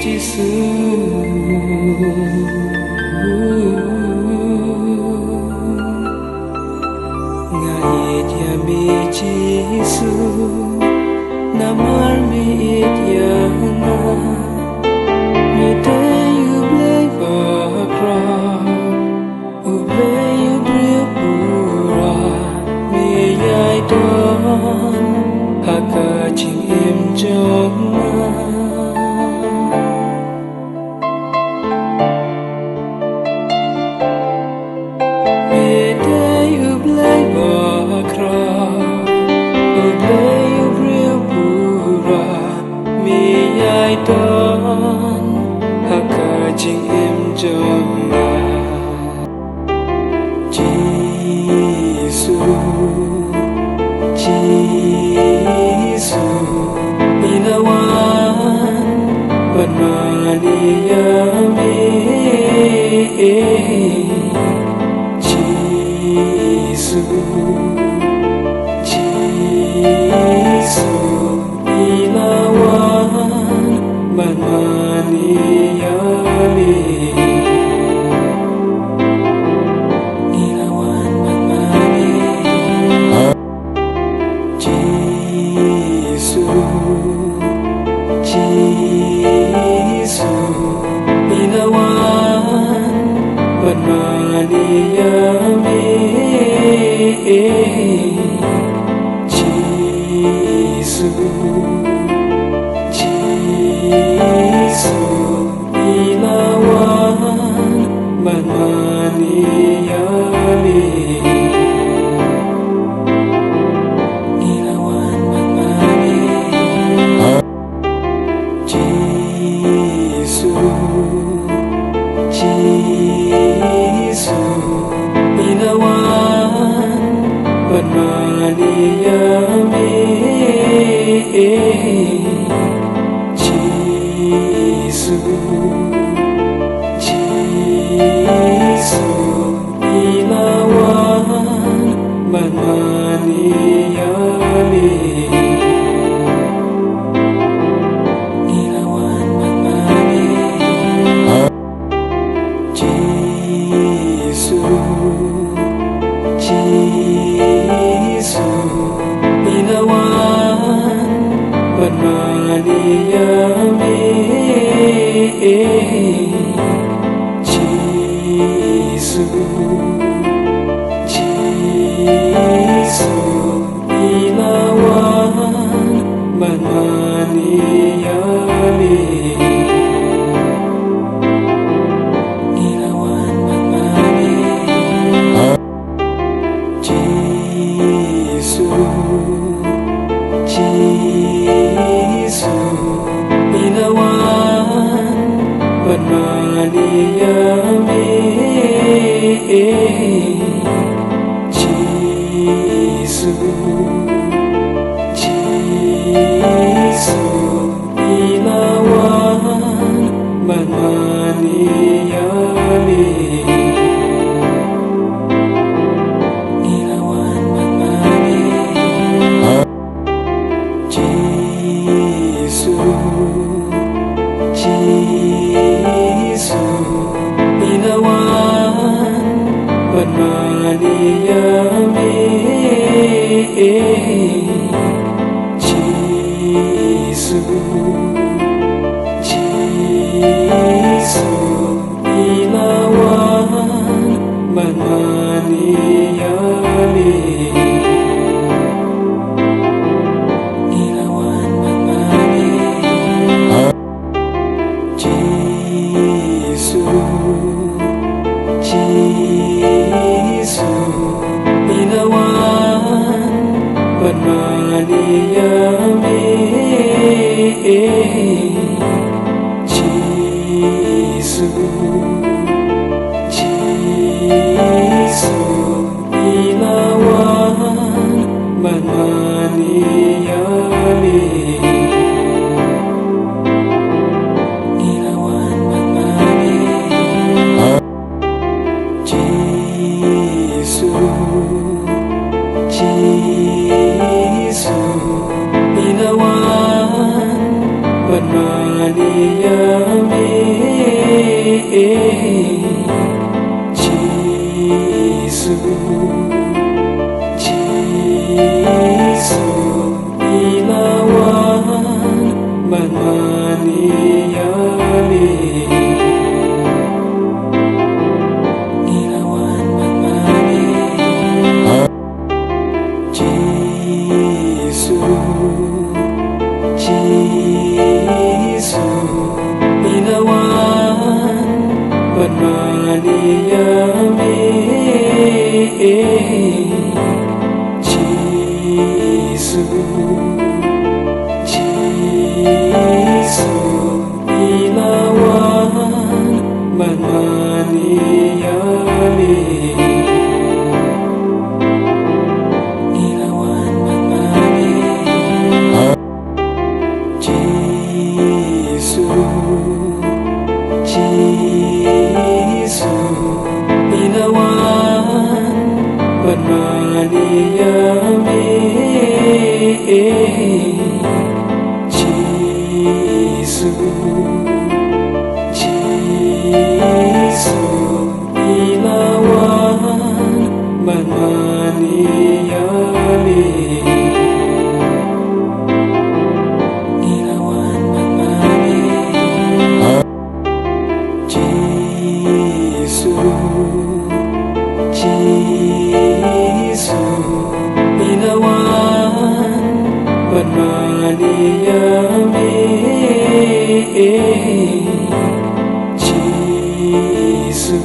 Giêsu Ngài dia mi Giêsu namar mi ityana mi te you blay bakra u blay you brio pura mi yai don haka ching im jong Don haka jing em jonga Giêsu Giêsu inawan banmani yame Giêsu Giêsu inawan banmani yame inawan banmani Giêsu Giêsu inawan banmani yame Giêsu Giêsu inawan banmani yame inawan banmani Giêsu Giêsu inawan banmani yame Giêsu Giêsu inawan banmani yame inawan banmani Giêsu Giêsu inawan banmani yame Giêsu Giêsu inawan banmani yame inawan banmani Giêsu Giêsu inawan banmani yame Giêsu Giêsu inawan banmani yame inawan banmani Giêsu Giêsu inawan banmani yame Giêsu Giêsu inawan banmani yame inawan banmani Giêsu Giêsu inawan banmani yame Giêsu Giêsu inawan banmani yame inawan banmani Giêsu Giêsu inawan banmani yame Yesu ilawan banmaniyari ilawan banmani Yesu Yesu ilawan banmaniyami Yesu Yesu ilawan banmaniyami ilawan banmani Yesu Yesu ilawan banmaniyami Yesu Yesu ilawan banmaniyami ilawan banmani Yesu Yesu ilawan banmaniyami Yesu